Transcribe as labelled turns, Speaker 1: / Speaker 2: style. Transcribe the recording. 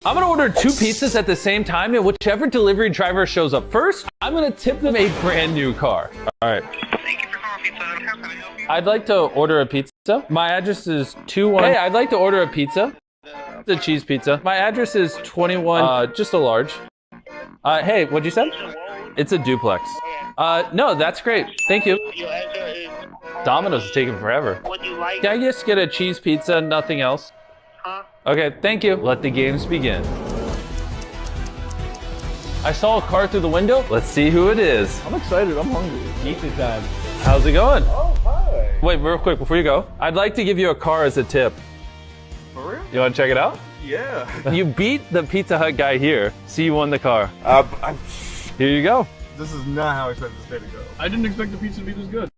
Speaker 1: I'm gonna order 2 pizzas at the same time, and whichever delivery driver shows up first, I'm gonna tip them a brand new car. All right.
Speaker 2: Thank you for calling Pizza Hut. How can I help you?
Speaker 1: I'd like to order a pizza. My address is 21. Hey, I'd like to order a pizza. The cheese pizza. My address is 21, just a large. Hey, what'd you say? It's a duplex. No, that's great. Thank you.
Speaker 2: Your address is...
Speaker 1: Domino's is taking forever.
Speaker 2: What do you like?
Speaker 1: Can I just get a cheese pizza, nothing else?
Speaker 2: Huh?
Speaker 1: Okay, thank you. Let the games begin. I saw a car through the window. Let's see who it is.
Speaker 3: I'm excited. I'm hungry.
Speaker 1: Pizza time. How's it going?
Speaker 3: Oh, hi.
Speaker 1: Wait, real quick, before you go, I'd like to give you a car as a tip.
Speaker 3: For real?
Speaker 1: You want to check it out?
Speaker 3: Yeah.
Speaker 1: You beat the Pizza Hut guy here, so you won the car. Here you go.
Speaker 3: This is not how I expected this day to go.
Speaker 4: I didn't expect the pizza to be this good.